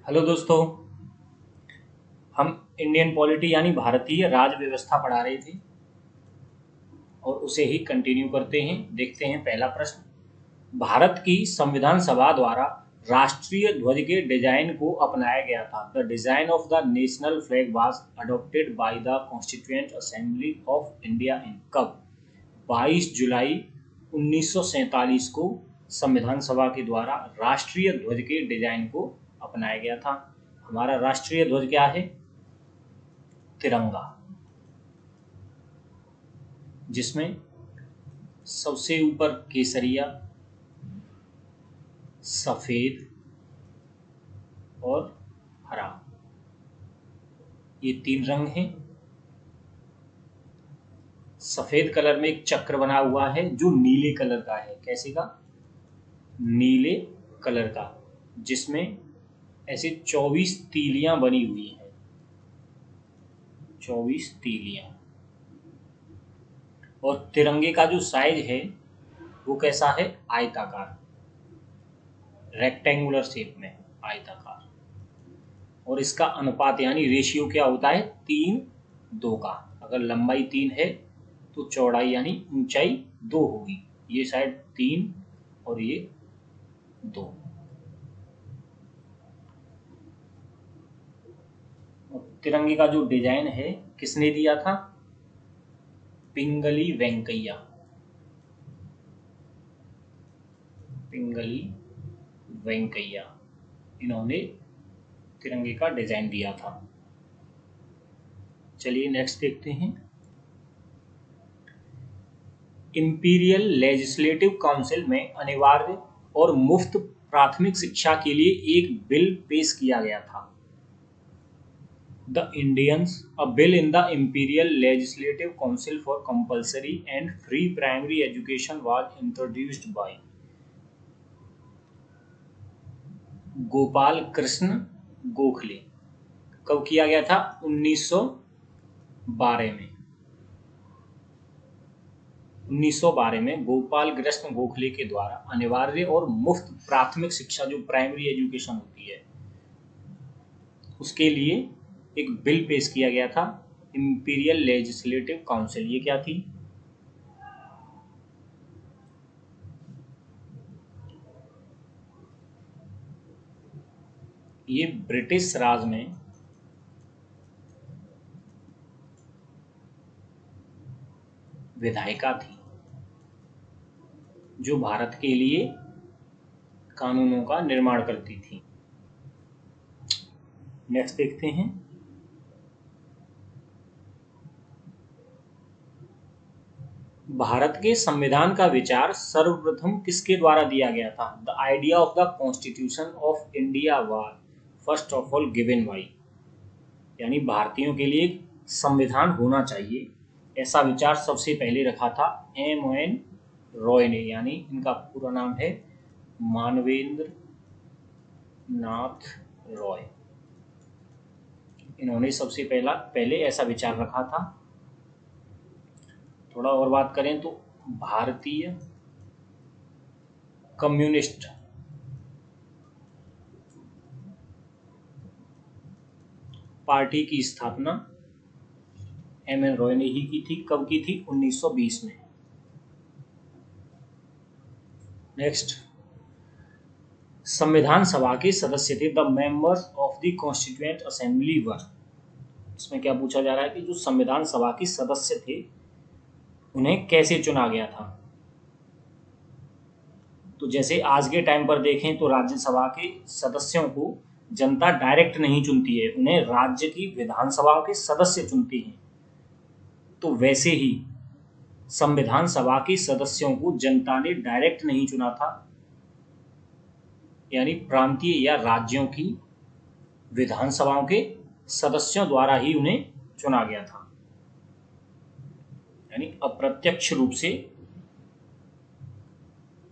Hello दोस्तों। हम Indian polity यानी भारतीय राज व्यवस्था पढ़ा रहे थे और उसे ही कंटिन्यू करते हैं। देखते हैं पहला प्रश्न। भारत की संविधान सभा द्वारा राष्ट्रीय ध्वज के डिजाइन को अपनाया गया था। The design of the national flag was adopted by the constituent assembly of India in कब? 22 जुलाई 1947 को संविधान सभा के द्वारा राष्ट्रीय ध्वज के डिजाइन को अपनाया गया था। हमारा राष्ट्रीय ध्वज क्या है? तिरंगा, जिसमें सबसे ऊपर केसरिया, सफेद और हरा, ये तीन रंग हैं। सफेद कलर में एक चक्र बना हुआ है जो नीले कलर का है। कैसे का? नीले कलर का, जिसमें ऐसे 24 तीलियां बनी हुई हैं। 24 तीलियां। और तिरंगे का जो साइज है वो कैसा है? आयताकार, रेक्टेंगुलर शेप में, आयताकार। और इसका अनुपात यानी रेशियो क्या होता है? 3:2 का। अगर लंबाई 3 है तो चौड़ाई यानी ऊंचाई 2 होगी। ये साइड 3 और ये 2। और तिरंगे का जो डिजाइन है किसने दिया था? पिंगली वेंकैया। पिंगली वेंकैया, इन्होंने तिरंगे का डिजाइन दिया था। चलिए नेक्स्ट देखते हैं। इंपीरियल लेजिस्लेटिव काउंसिल में अनिवार्य और मुफ्त प्राथमिक शिक्षा के लिए एक बिल पेश किया गया था। A bill in the Imperial Legislative Council for compulsory and free primary education was introduced by Gopal Krishna Gokhale. कब किया गया था? 1912 में। 1912 में गोपाल कृष्ण गोखले के द्वारा अनिवार्य और मुफ्त प्राथमिक शिक्षा, जो प्राइमरी एजुकेशन होती है, उसके लिए एक बिल पेश किया गया था। इंपीरियल लेजिस्लेटिव काउंसिल, ये क्या थी? ये ब्रिटिश राज में विधायिका थी जो भारत के लिए कानूनों का निर्माण करती थी। नेक्स्ट देखते हैं। भारत के संविधान का विचार सर्वप्रथम किसके द्वारा दिया गया था? The idea of the constitution of India was first of all given by, यानी भारतीयों के लिए संविधान होना चाहिए, ऐसा विचार सबसे पहले रखा था M.N. रॉय ने, यानी इनका पूरा नाम है मानवेंद्र नाथ रॉय। इन्होंने सबसे पहले ऐसा विचार रखा था। थोड़ा और बात करें तो भारतीय कम्युनिस्ट पार्टी की स्थापना M.N. रॉय ने ही की थी। कब की थी? 1920 में। नेक्स्ट, संविधान सभा के सदस्य थे the members of the constituent assembly were. इसमें क्या पूछा जा रहा है कि जो संविधान सभा के सदस्य थे उन्हें कैसे चुना गया था? तो जैसे आज के टाइम पर देखें तो राज्यसभा के सदस्यों को जनता डायरेक्ट नहीं चुनती है, उन्हें राज्य की विधानसभाओं के सदस्य चुनते हैं। तो वैसे ही संविधान सभा के सदस्यों को जनता ने डायरेक्ट नहीं चुना था, यानी प्रांतीय या राज्यों की विधानसभाओं के सदस्यों द्वारा ही उन्हें चुना गया था। यानी अप्रत्यक्ष रूप से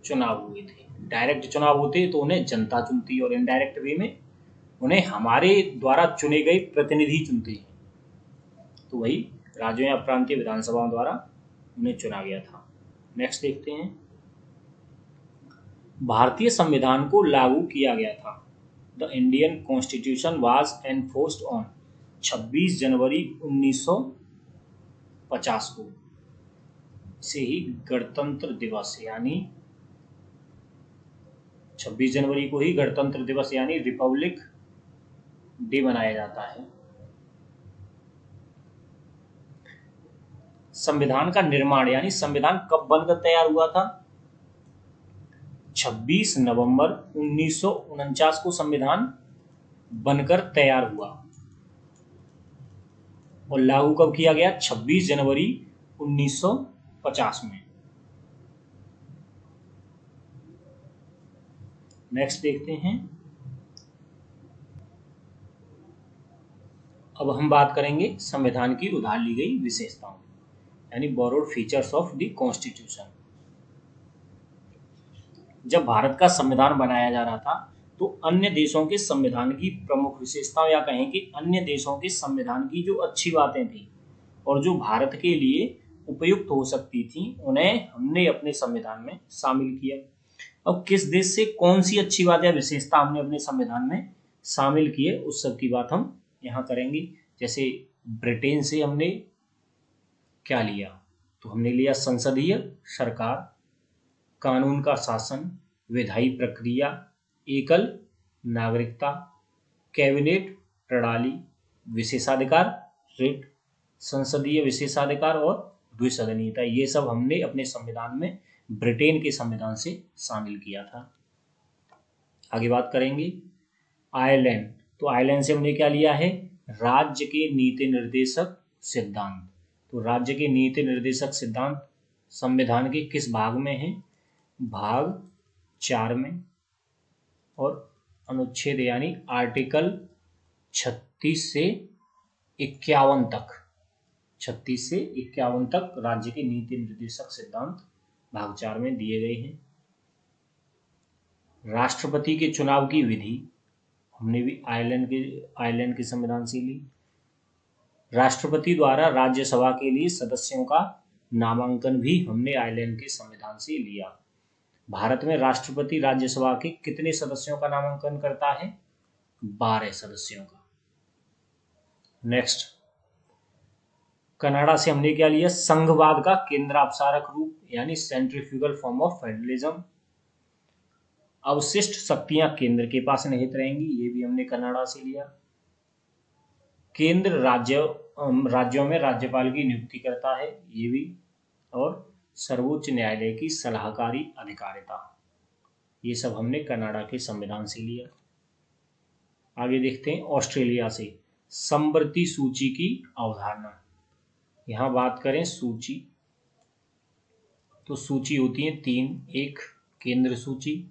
चुनाव हुए थे। डायरेक्ट चुनाव होते तो उन्हें जनता चुनती, और इनडायरेक्ट वे में उन्हें हमारे द्वारा चुने गए प्रतिनिधि चुनते हैं। तो वही राज्यों या प्रांतीय विधानसभाओं द्वारा उन्हें चुना गया था। नेक्स्ट देखते हैं। भारतीय संविधान को लागू किया गया था। The Indian constitution was enforced on 26 जनवरी 1950 को। इसे ही गणतंत्र दिवस यानी 26 जनवरी को ही गणतंत्र दिवस यानी रिपब्लिक डे मनाया जाता है। संविधान का निर्माण यानी संविधान कब बनकर तैयार हुआ था? 26 नवंबर 1949 को संविधान बनकर तैयार हुआ और लागू कब किया गया? 26 जनवरी 1950 में। नेक्स्ट देखते हैं। अब हम बात करेंगे संविधान की उधार ली गई विशेषताओं यानी borrowed features of the constitution. जब भारत का संविधान बनाया जा रहा था तो अन्य देशों के संविधान की प्रमुख विशेषताओं या कहें कि अन्य देशों के संविधान की जो अच्छी बातें थी और जो भारत के लिए उपयुक्त हो सकती थी उन्हें हमने अपने संविधान में शामिल किया। अब किस देश से कौन सी अच्छी बात या विशेषता हमने अपने संविधान में शामिल की है उस सब की बात हम यहाँ करेंगे। जैसे ब्रिटेन से हमने क्या लिया? तो हमने लिया संसदीय सरकार, कानून का शासन, विधायी प्रक्रिया, एकल नागरिकता, कैबिनेट प्रणाली, विशेषाधिकार, रिट, संसदीय विशेषाधिकार और द्विसदनीयता। ये सब हमने अपने संविधान में ब्रिटेन के संविधान से शामिल किया था। आगे बात करेंगे आयरलैंड। तो आयरलैंड से हमने क्या लिया है? राज्य के नीति निर्देशक सिद्धांत। तो राज्य के नीति निर्देशक सिद्धांत संविधान के किस भाग में है? भाग 4 में और अनुच्छेद यानी आर्टिकल 36 से 51 तक 36 से 51 तक राज्य के नीति निर्देशक सिद्धांत भाग 4 में दिए गए हैं। राष्ट्रपति के चुनाव की विधि हमने भी आयरलैंड के संविधान से ली। राष्ट्रपति द्वारा राज्यसभा के लिए सदस्यों का नामांकन भी हमने आयरलैंड के संविधान से लिया। भारत में राष्ट्रपति राज्यसभा के कितने सदस्यों का नामांकन करता है? 12 सदस्यों का। नेक्स्ट, कनाडा से हमने क्या लिया? संघवाद का केंद्रापसारक रूप यानी सेंट्रीफ्यूगल फॉर्म ऑफ फेडरलिज्म। अवशिष्ट शक्तियां केंद्र के पास निहित रहेंगी, ये भी हमने कनाडा से लिया। केंद्र राज्यों में राज्यपाल की नियुक्ति करता है, ये भी। और सर्वोच्च न्यायालय की सलाहकारी अधिकारिता, ये सब हमने कनाडा के संविधान से लिया। आगे देखते हैं ऑस्ट्रेलिया से समवर्ती सूची की अवधारणा। यहां बात करें सूची, तो सूची होती है 3, एक केंद्र सूची,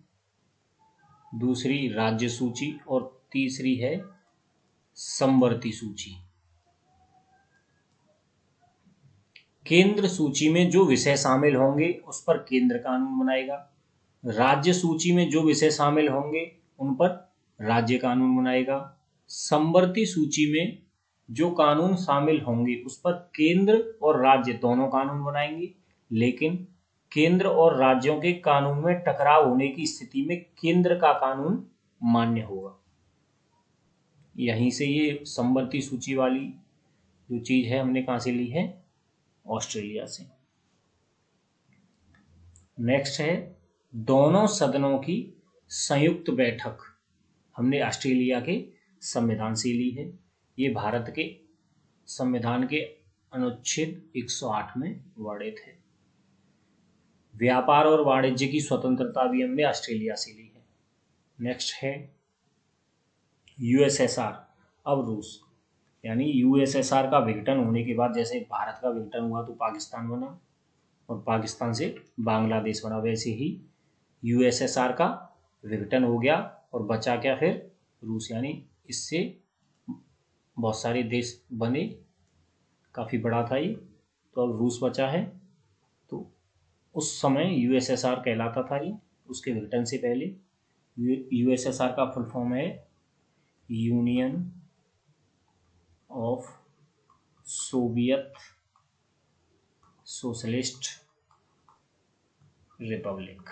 दूसरी राज्य सूची और तीसरी है समवर्ती सूची। केंद्र सूची में जो विषय शामिल होंगे उस पर केंद्र कानून बनाएगा। राज्य सूची में जो विषय शामिल होंगे उन पर राज्य कानून बनाएगा। समवर्ती सूची में जो कानून शामिल होंगे उस पर केंद्र और राज्य दोनों कानून बनाएंगे, लेकिन केंद्र और राज्यों के कानून में टकराव होने की स्थिति में केंद्र का कानून मान्य होगा। यहीं से ये समवर्ती सूची वाली जो चीज है हमने कहां से ली है? ऑस्ट्रेलिया से। नेक्स्ट है दोनों सदनों की संयुक्त बैठक, हमने ऑस्ट्रेलिया के संविधान से ली है। ये भारत के संविधान के अनुच्छेद 108 में वर्णित है। व्यापार और वाणिज्य की स्वतंत्रता भी हमने ऑस्ट्रेलिया से ली है। नेक्स्ट है यूएसएसआर, अब रूस, यानी यूएसएसआर का विघटन होने के बाद जैसे भारत का विघटन हुआ तो पाकिस्तान बना और पाकिस्तान से बांग्लादेश बना, वैसे ही यूएसएसआर का विघटन हो गया और बचा क्या फिर? रूस, यानी इससे बहुत सारे देश बने, काफ़ी बड़ा था ये, तो अब रूस बचा है। तो उस समय यूएसएसआर कहलाता था ये, उसके विघटन से पहले। यूएसएसआर का फुल फॉर्म है union of Soviet socialist Republic.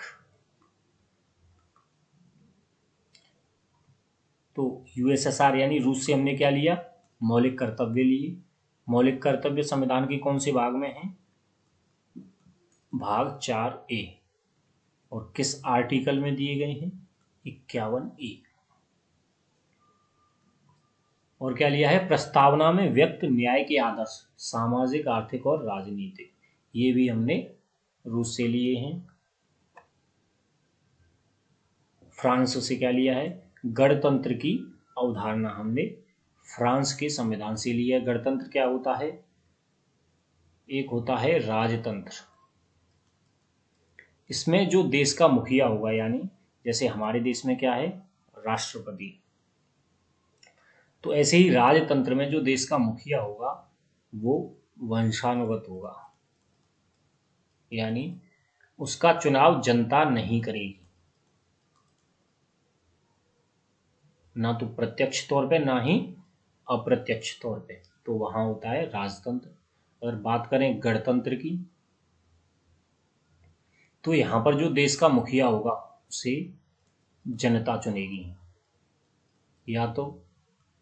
तो यूएसएसआर यानी रूस से हमने क्या लिया, मौलिक कर्तव्य लिए। मौलिक कर्तव्य संविधान के कौन से भाग में हैं, भाग 4A, और किस आर्टिकल में दिए गए हैं, 51A। और क्या लिया है, प्रस्तावना में व्यक्त न्याय के आदर्श सामाजिक, आर्थिक और राजनीतिक, ये भी हमने रूस से लिए हैं। फ्रांस से क्या लिया है, गणतंत्र की अवधारणा हमने फ्रांस के संविधान से लिया है। गणतंत्र क्या होता है, एक होता है राजतंत्र, इसमें जो देश का मुखिया होगा, यानी जैसे हमारे देश में क्या है, राष्ट्रपति, तो ऐसे ही राजतंत्र में जो देश का मुखिया होगा वो वंशानुगत होगा, यानी उसका चुनाव जनता नहीं करेगी, ना तो प्रत्यक्ष तौर पे ना ही अप्रत्यक्ष तौर पे, तो वहां होता है राजतंत्र। अगर बात करें गणतंत्र की, तो यहां पर जो देश का मुखिया होगा उसे जनता चुनेगी, या तो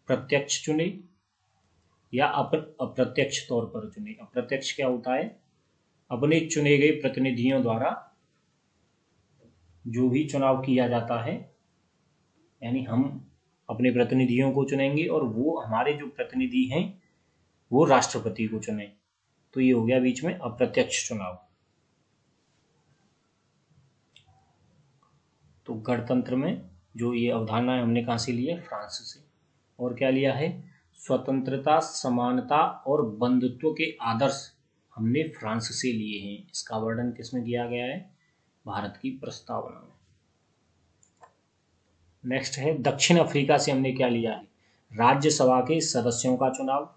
प्रत्यक्ष चुने या अप्रत्यक्ष तौर पर चुने। अप्रत्यक्ष क्या होता है, अपने चुने गए प्रतिनिधियों द्वारा जो भी चुनाव किया जाता है, यानी हम अपने प्रतिनिधियों को चुनेंगे और वो हमारे जो प्रतिनिधि हैं वो राष्ट्रपति को चुने, तो ये हो गया बीच में अप्रत्यक्ष चुनाव। तो गणतंत्र में जो ये अवधारणा है हमने कहाँ से ली है, फ्रांस से। और क्या लिया है, स्वतंत्रता, समानता और बंधुत्व के आदर्श हमने फ्रांस से लिए हैं। इसका वर्णन किसमें किया गया है, भारत की प्रस्तावना में। नेक्स्ट है दक्षिण अफ्रीका से हमने क्या लिया है, राज्यसभा के सदस्यों का चुनाव,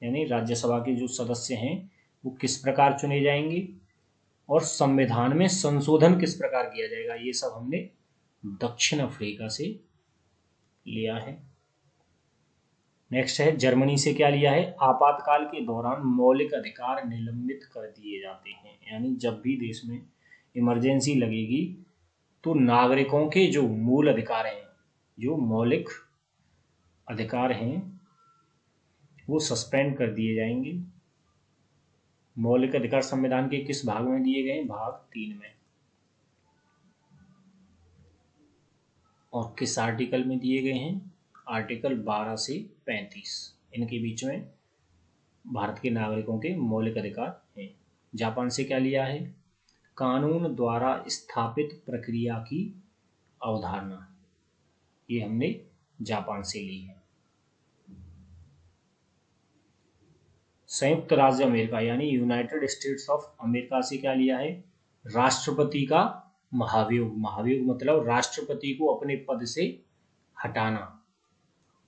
यानी राज्यसभा के जो सदस्य हैं वो किस प्रकार चुने जाएंगे और संविधान में संशोधन किस प्रकार किया जाएगा, ये सब हमने दक्षिण अफ्रीका से लिया है। नेक्स्ट है जर्मनी से क्या लिया है, आपातकाल के दौरान मौलिक अधिकार निलंबित कर दिए जाते हैं, यानी जब भी देश में इमरजेंसी लगेगी तो नागरिकों के जो मूल अधिकार हैं, जो मौलिक अधिकार हैं वो सस्पेंड कर दिए जाएंगे। मौलिक अधिकार संविधान के किस भाग में दिए गए, भाग 3 में, और किस आर्टिकल में दिए गए हैं, आर्टिकल 12 से 35, इनके बीच में भारत के नागरिकों के मौलिक अधिकार हैं। जापान से क्या लिया है, कानून द्वारा स्थापित प्रक्रिया की अवधारणा, ये हमने जापान से ली है। संयुक्त राज्य अमेरिका यानी यूनाइटेड स्टेट्स ऑफ अमेरिका से क्या लिया है, राष्ट्रपति का महाभियोग। महाभियोग मतलब राष्ट्रपति को अपने पद से हटाना,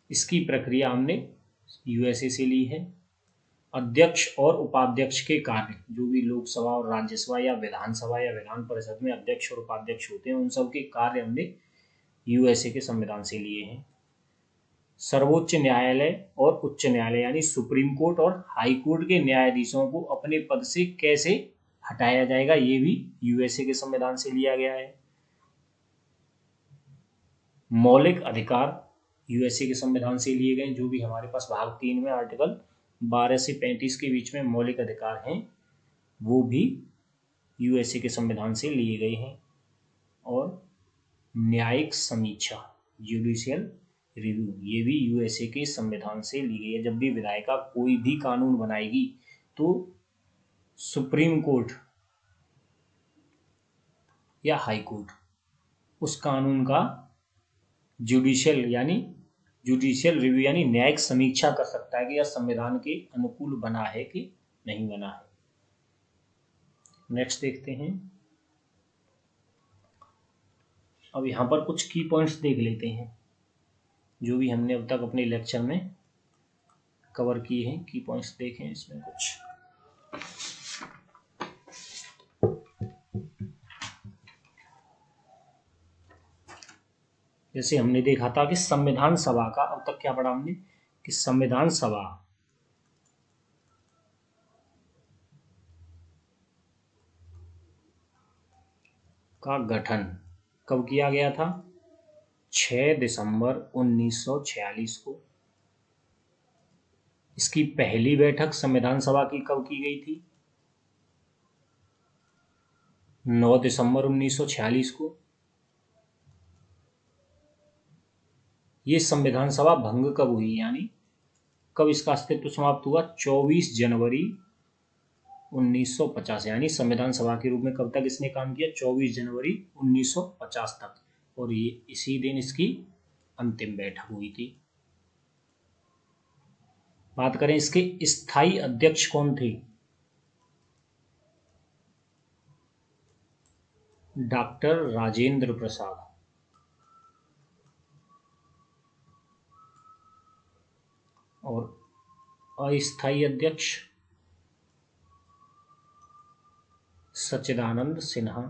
इसकी प्रक्रिया हमने यूएसए से ली है। अध्यक्ष और उपाध्यक्ष के कार्य, जो भी लोकसभा और राज्यसभा या विधानसभा या विधान परिषद में अध्यक्ष और उपाध्यक्ष होते हैं, उन सब के कार्य हमने यूएसए के संविधान से लिए हैं। सर्वोच्च न्यायालय और उच्च न्यायालय यानी सुप्रीम कोर्ट और हाई कोर्ट के न्यायाधीशों को अपने पद से कैसे हटाया जाएगा, ये भी यूएसए के संविधान से लिया गया है। मौलिक अधिकार यूएसए के संविधान से लिए गए, जो भी हमारे पास भाग 3 में आर्टिकल 12 से 35 के बीच में मौलिक अधिकार हैं वो भी यूएसए के संविधान से लिए गए हैं। और न्यायिक समीक्षा, जुडिशियल रिव्यू, ये भी यूएसए के संविधान से ली गई है। जब भी विधायिका कोई भी कानून बनाएगी तो सुप्रीम कोर्ट या हाई कोर्ट उस कानून का जुडिशियल रिव्यू यानी न्यायिक समीक्षा कर सकता है कि यह संविधान के अनुकूल बना है कि नहीं बना है। नेक्स्ट देखते हैं, अब यहां पर कुछ की पॉइंट्स देख लेते हैं जो भी हमने अब तक अपने लेक्चर में कवर किए हैं। की पॉइंट्स देखें इसमें कुछ, जैसे हमने देखा था कि संविधान सभा का, अब तक क्या पढ़ा हमने कि संविधान सभा का गठन कब किया गया था, 6 दिसंबर 1946 को। इसकी पहली बैठक संविधान सभा की कब की गई थी? 9 दिसंबर 1946 को। ये संविधान सभा भंग कब हुई, यानी कब इसका अस्तित्व समाप्त हुआ? 24 जनवरी 1950, यानी संविधान सभा के रूप में कब तक इसने काम किया? 24 जनवरी 1950 तक, और ये इसी दिन इसकी अंतिम बैठक हुई थी। बात करें इसके स्थायी अध्यक्ष कौन थे? डॉक्टर राजेंद्र प्रसाद। और अस्थायी अध्यक्ष सच्चिदानंद सिन्हा।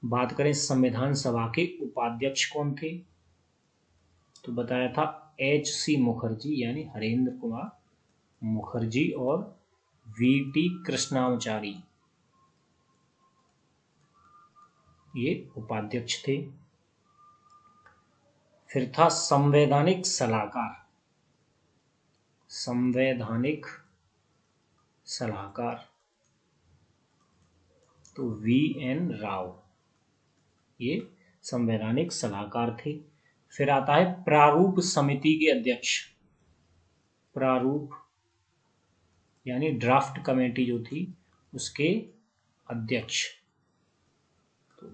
बात करें संविधान सभा के उपाध्यक्ष कौन थे, तो बताया था HC मुखर्जी, यानी हरेंद्र कुमार मुखर्जी, और VT कृष्णाचारी, ये उपाध्यक्ष थे। फिर था संवैधानिक सलाहकार, संवैधानिक सलाहकार तो VN राव, ये संवैधानिक सलाहकार थे। फिर आता है प्रारूप समिति के अध्यक्ष, प्रारूप यानी ड्राफ्ट कमेटी जो थी उसके अध्यक्ष तो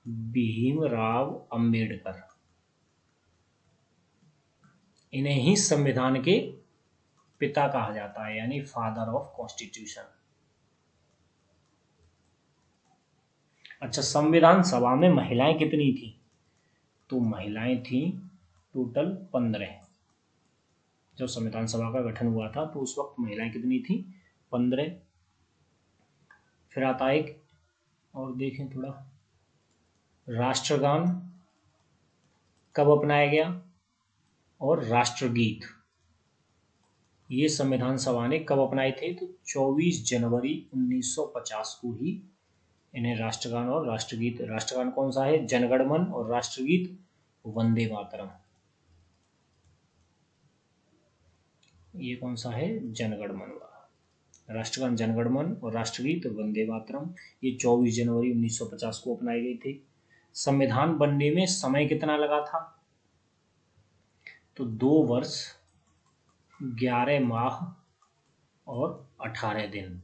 भीमराव अंबेडकर। इन्हें ही संविधान के पिता कहा जाता है, यानी फादर ऑफ कॉन्स्टिट्यूशन। अच्छा, संविधान सभा में महिलाएं कितनी थी? तो महिलाएं थी टोटल 15। जब संविधान सभा का गठन हुआ था तो उस वक्त महिलाएं कितनी थी? 15। फिर आता है एक और देखें थोड़ा, राष्ट्रगान कब अपनाया गया और राष्ट्रगीत ये संविधान सभा ने कब अपनाए थे? तो 24 जनवरी 1950 को ही इन्हें राष्ट्रगान और राष्ट्रगीत, राष्ट्रगान कौन सा है? जनगणमन, और राष्ट्रगीत वंदे मातरम। ये कौन सा है? जनगणमन वाला। राष्ट्रगान जनगणमन और राष्ट्रगीत वंदे मातरम ये 24 जनवरी 1950 को अपनाए गए थे। संविधान बनने में समय कितना लगा था? तो 2 वर्ष 11 माह और 18 दिन।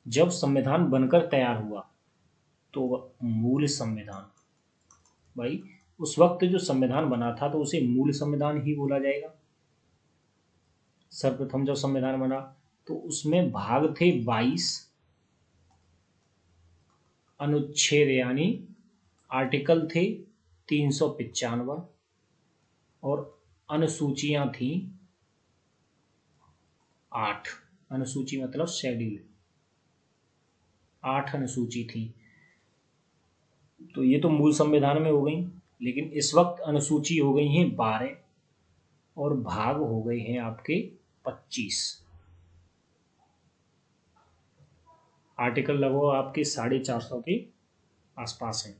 जब संविधान बनकर तैयार हुआ तो मूल संविधान, भाई उस वक्त जो संविधान बना था तो उसे मूल संविधान ही बोला जाएगा। सर्वप्रथम जब संविधान बना तो उसमें भाग थे 22, अनुच्छेद यानी आर्टिकल थे 395, और अनुसूचियां थी 8। अनुसूची मतलब शेड्यूल, 8 अनुसूची थी। तो ये तो मूल संविधान में हो गई, लेकिन इस वक्त अनुसूची हो गई हैं 12 और भाग हो गए हैं आपके 25। आर्टिकल लगभग आपके 450 के आसपास हैं।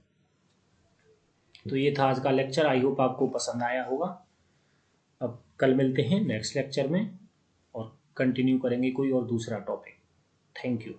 तो ये था आज का लेक्चर, आई होप आपको पसंद आया होगा। अब कल मिलते हैं नेक्स्ट लेक्चर में और कंटिन्यू करेंगे कोई और दूसरा टॉपिक। Thank you.